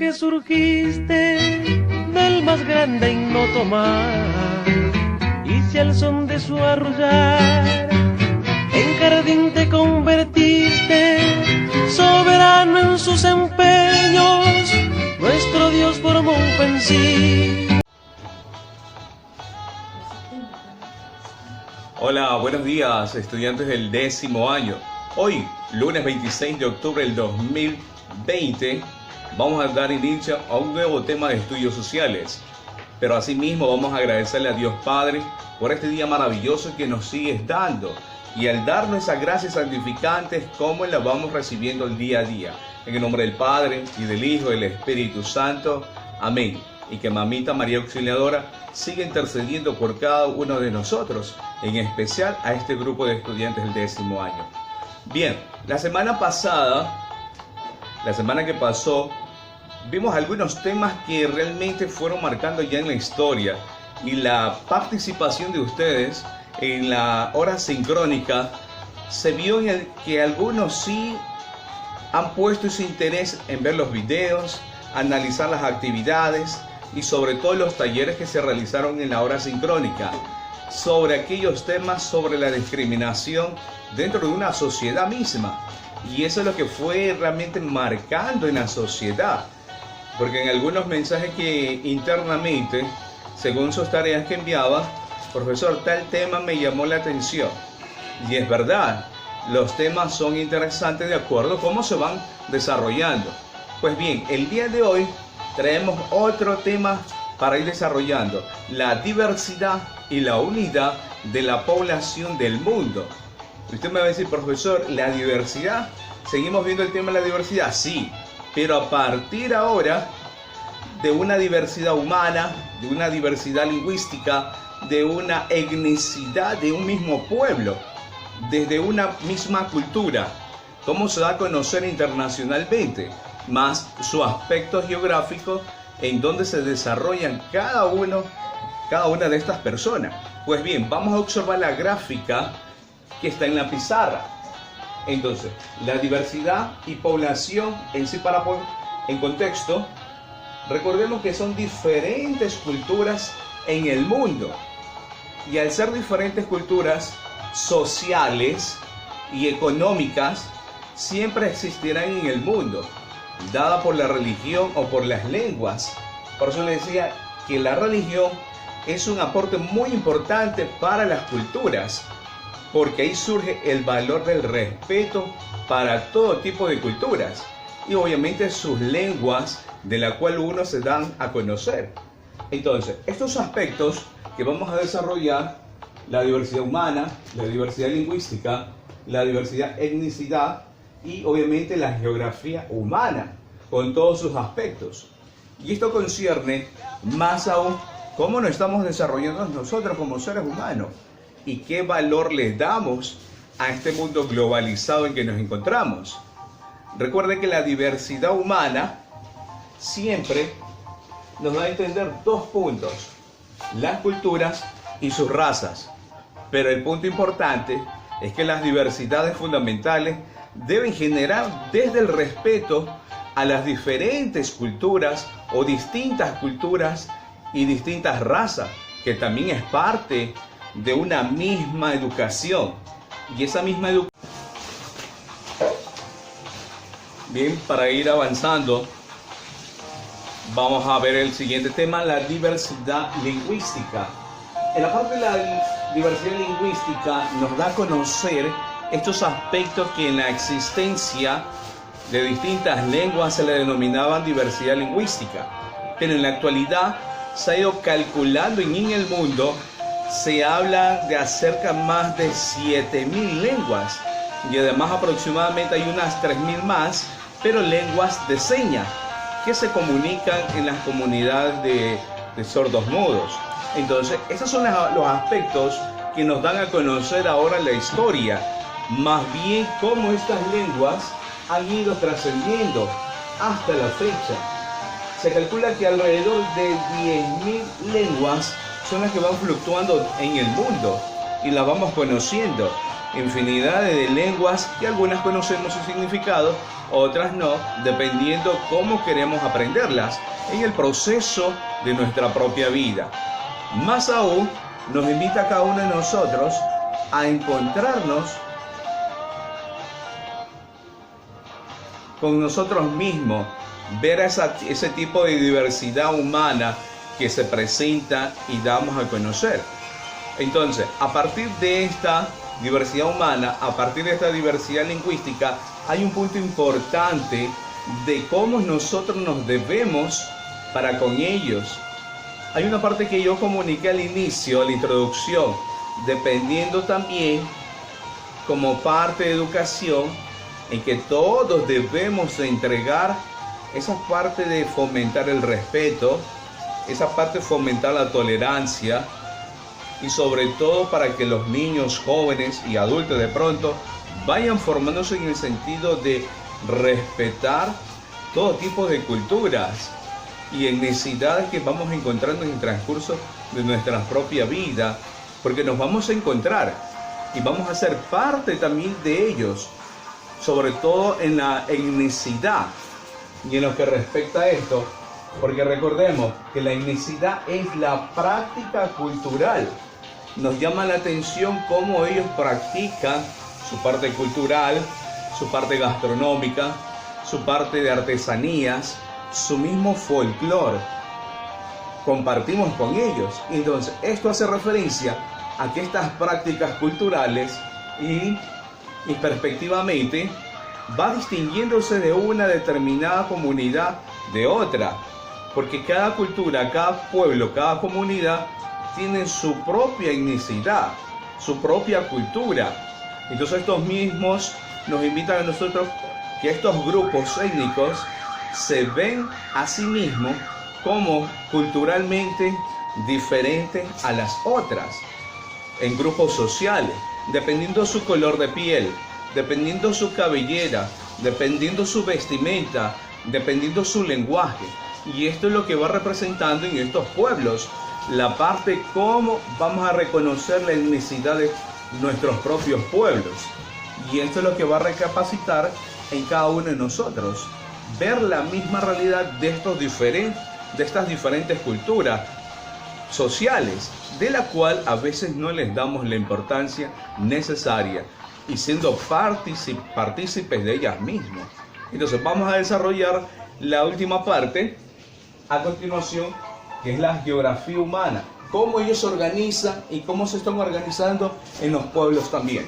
que surgiste del más grande ignoto mar, y si al son de su arrullar en jardín te convertiste, soberano en sus empeños, nuestro Dios formó un pensil. Hola, buenos días, estudiantes del 10º año. Hoy, lunes 26 de octubre del 2020, vamos a dar inicio a un nuevo tema de estudios sociales. Pero asimismo vamos a agradecerle a Dios Padre por este día maravilloso que nos sigues dando. Y al darnos esas gracias santificantes, cómo las vamos recibiendo el día a día. En el nombre del Padre, y del Hijo, y del Espíritu Santo. Amén. Y que Mamita María Auxiliadora siga intercediendo por cada uno de nosotros, en especial a este grupo de estudiantes del 10º año. Bien, la semana que pasó, vimos algunos temas que realmente fueron marcando ya en la historia, y la participación de ustedes en la hora sincrónica se vio en el que algunos sí han puesto ese interés en ver los videos, analizar las actividades y sobre todo los talleres que se realizaron en la hora sincrónica sobre aquellos temas sobre la discriminación dentro de una sociedad misma. Y eso es lo que fue realmente marcando en la sociedad, porque en algunos mensajes que internamente, según sus tareas que enviaba, profesor, tal tema me llamó la atención. Y es verdad, los temas son interesantes de acuerdo a cómo se van desarrollando. Pues bien, el día de hoy traemos otro tema para ir desarrollando: la diversidad y la unidad de la población del mundo. Usted me va a decir, profesor, ¿la diversidad? ¿Seguimos viendo el tema de la diversidad? Sí, pero a partir ahora de una diversidad humana, de una diversidad lingüística, de una etnicidad de un mismo pueblo, desde una misma cultura, cómo se da a conocer internacionalmente, más su aspecto geográfico en donde se desarrollan cada una de estas personas. Pues bien, vamos a observar la gráfica que está en la pizarra. Entonces, la diversidad y población en sí, para poner en contexto, recordemos que son diferentes culturas en el mundo. Y al ser diferentes culturas sociales y económicas, siempre existirán en el mundo, dada por la religión o por las lenguas. Por eso le decía que la religión es un aporte muy importante para las culturas, porque ahí surge el valor del respeto para todo tipo de culturas y obviamente sus lenguas, de la cual uno se dan a conocer. Entonces, estos aspectos que vamos a desarrollar: la diversidad humana, la diversidad lingüística, la diversidad etnicidad y obviamente la geografía humana, con todos sus aspectos. Y esto concierne más aún cómo nos estamos desarrollando nosotros como seres humanos y qué valor le damos a este mundo globalizado en que nos encontramos. Recuerde que la diversidad humana siempre nos da a entender dos puntos: las culturas y sus razas. Pero el punto importante es que las diversidades fundamentales deben generar desde el respeto a las diferentes culturas o distintas culturas y distintas razas, que también es parte de una misma educación. Y esa misma educación... Bien, para ir avanzando, vamos a ver el siguiente tema: la diversidad lingüística. En la parte de la diversidad lingüística nos da a conocer estos aspectos que en la existencia de distintas lenguas se le denominaban diversidad lingüística, pero en la actualidad se ha ido calculando y en el mundo se habla de acerca más de 7.000 lenguas, y además aproximadamente hay unas 3.000 más, pero lenguas de señas que se comunican en las comunidades de sordos mudos. Entonces, estos son los aspectos que nos dan a conocer ahora la historia, más bien cómo estas lenguas han ido trascendiendo hasta la fecha. Se calcula que alrededor de 10.000 lenguas son las que van fluctuando en el mundo y las vamos conociendo. infinidad de lenguas que algunas conocemos su significado, otras no, dependiendo cómo queremos aprenderlas en el proceso de nuestra propia vida. Más aún, nos invita a cada uno de nosotros a encontrarnos con nosotros mismos, ver ese tipo de diversidad humana que se presenta y damos a conocer. Entonces, a partir de esta diversidad humana, a partir de esta diversidad lingüística, hay un punto importante de cómo nosotros nos debemos para con ellos. Hay una parte que yo comuniqué al inicio, a la introducción, dependiendo también como parte de educación, en que todos debemos entregar esa parte de fomentar el respeto, esa parte de fomentar la tolerancia, y sobre todo para que los niños, jóvenes y adultos de pronto vayan formándose en el sentido de respetar todo tipo de culturas y en necesidades que vamos encontrando en el transcurso de nuestra propia vida, porque nos vamos a encontrar y vamos a ser parte también de ellos, sobre todo en la etnicidad y en lo que respecta a esto, porque recordemos que la etnicidad es la práctica cultural. Nos llama la atención cómo ellos practican su parte cultural, su parte gastronómica, su parte de artesanías, su mismo folclore. Compartimos con ellos. Entonces, esto hace referencia a que estas prácticas culturales y perspectivamente va distinguiéndose de una determinada comunidad de otra, porque cada cultura, cada pueblo, cada comunidad tienen su propia etnicidad, su propia cultura. Entonces estos mismos nos invitan a nosotros que estos grupos étnicos se ven a sí mismos como culturalmente diferentes a las otras, en grupos sociales, dependiendo su color de piel, dependiendo su cabellera, dependiendo su vestimenta, dependiendo su lenguaje. Y esto es lo que va representando en estos pueblos, la parte cómo vamos a reconocer la etnicidad de nuestros propios pueblos. Y esto es lo que va a recapacitar en cada uno de nosotros, ver la misma realidad de estas diferentes culturas sociales, de la cual a veces no les damos la importancia necesaria y siendo partícipes de ellas mismas. Entonces vamos a desarrollar la última parte a continuación, que es la geografía humana, cómo ellos se organizan y cómo se están organizando en los pueblos también.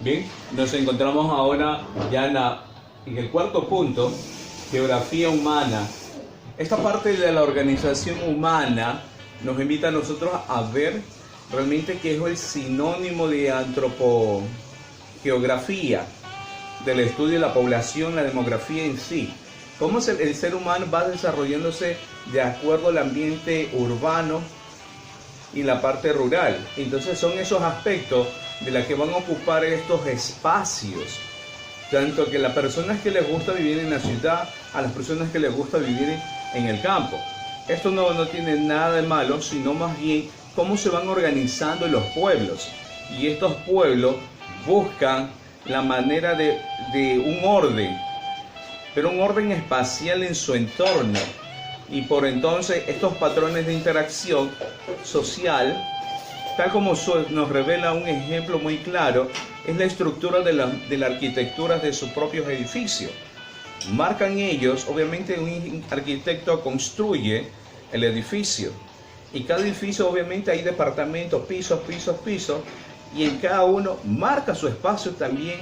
Bien, nos encontramos ahora ya en el cuarto punto, geografía humana. Esta parte de la organización humana nos invita a nosotros a ver realmente qué es el sinónimo de antropogeografía, del estudio de la población, la demografía en sí. Cómo el ser humano va desarrollándose de acuerdo al ambiente urbano y la parte rural. Entonces son esos aspectos de los que van a ocupar estos espacios. Tanto que las personas que les gusta vivir en la ciudad, a las personas que les gusta vivir en el campo. Esto no tiene nada de malo, sino más bien cómo se van organizando los pueblos. Y estos pueblos buscan la manera de un orden, pero un orden espacial en su entorno. Y por entonces estos patrones de interacción social, tal como nos revela un ejemplo muy claro, es la estructura de la arquitectura de sus propios edificios. Marcan ellos, obviamente un arquitecto construye el edificio, y cada edificio obviamente hay departamentos, pisos, y en cada uno marca su espacio también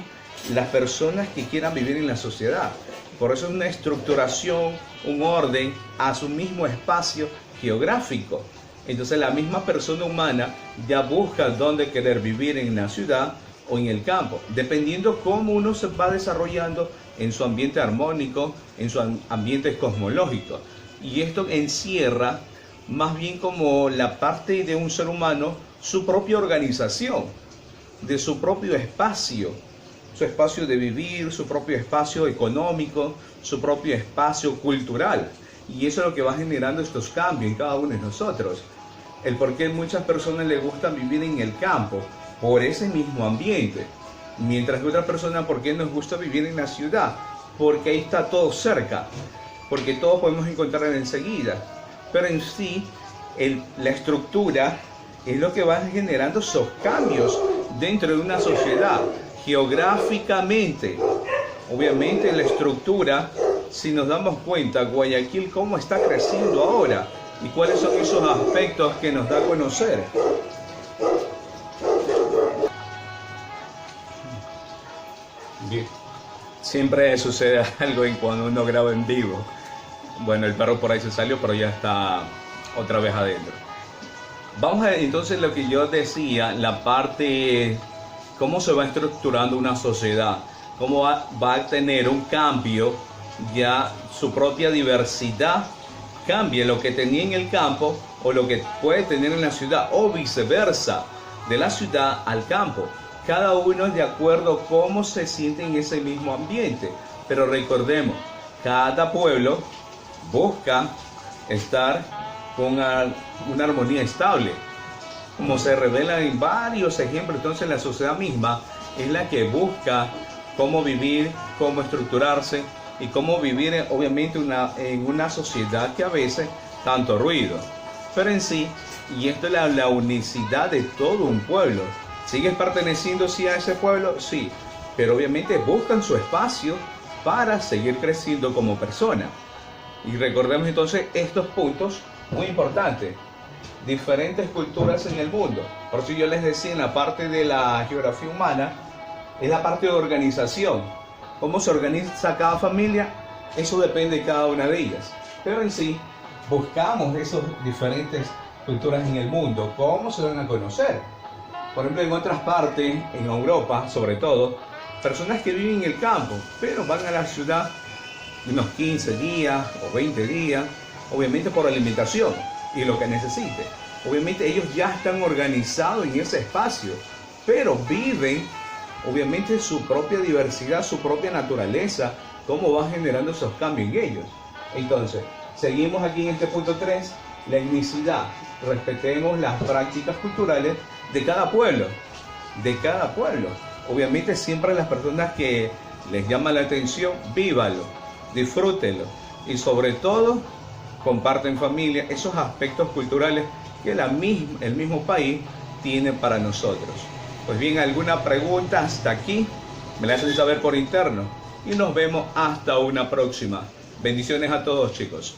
las personas que quieran vivir en la sociedad. Por eso es una estructuración, un orden a su mismo espacio geográfico. Entonces la misma persona humana ya busca dónde querer vivir, en la ciudad o en el campo, dependiendo cómo uno se va desarrollando en su ambiente armónico, en su ambiente cosmológico. Y esto encierra más bien como la parte de un ser humano, su propia organización, de su propio espacio, su espacio de vivir, su propio espacio económico, su propio espacio cultural. Y eso es lo que va generando estos cambios en cada uno de nosotros. El por qué muchas personas les gusta vivir en el campo, por ese mismo ambiente. Mientras que otras personas, ¿por qué nos gusta vivir en la ciudad? Porque ahí está todo cerca, porque todos podemos encontrar enseguida. Pero en sí, la estructura es lo que va generando esos cambios dentro de una sociedad. Geográficamente, obviamente la estructura, si nos damos cuenta, Guayaquil cómo está creciendo ahora y cuáles son esos aspectos que nos da a conocer. Bien. Siempre sucede algo en cuando uno graba en vivo. Bueno, el perro por ahí se salió, pero ya está otra vez adentro. Vamos a entonces lo que yo decía, la parte, cómo se va estructurando una sociedad, cómo va a tener un cambio, ya su propia diversidad cambie lo que tenía en el campo o lo que puede tener en la ciudad, o viceversa, de la ciudad al campo. Cada uno es de acuerdo a cómo se siente en ese mismo ambiente. Pero recordemos, cada pueblo busca estar con una armonía estable, como se revela en varios ejemplos. Entonces la sociedad misma es la que busca cómo vivir, cómo estructurarse y cómo vivir obviamente en una sociedad que a veces tanto ruido. Pero en sí, y esto es la unicidad de todo un pueblo. ¿Sigues perteneciendo sí a ese pueblo? Sí, pero obviamente buscan su espacio para seguir creciendo como persona. Y recordemos entonces estos puntos muy importantes. Diferentes culturas en el mundo. Por eso yo les decía, en la parte de la geografía humana, es la parte de organización. ¿Cómo se organiza cada familia? Eso depende de cada una de ellas. Pero en sí, buscamos esas diferentes culturas en el mundo. ¿Cómo se van a conocer? Por ejemplo, en otras partes, en Europa sobre todo, personas que viven en el campo, pero van a la ciudad unos 15 días o 20 días, obviamente por alimentación y lo que necesite. Obviamente ellos ya están organizados en ese espacio, pero viven obviamente su propia diversidad, su propia naturaleza, cómo va generando esos cambios en ellos. Entonces, seguimos aquí en este punto 3, la etnicidad. Respetemos las prácticas culturales de cada pueblo, Obviamente siempre las personas que les llama la atención, vívalo, disfrútenlo y sobre todo comparten familia, esos aspectos culturales que el mismo país tiene para nosotros. Pues bien, alguna pregunta hasta aquí, me la hacen saber por interno y nos vemos hasta una próxima. Bendiciones a todos, chicos.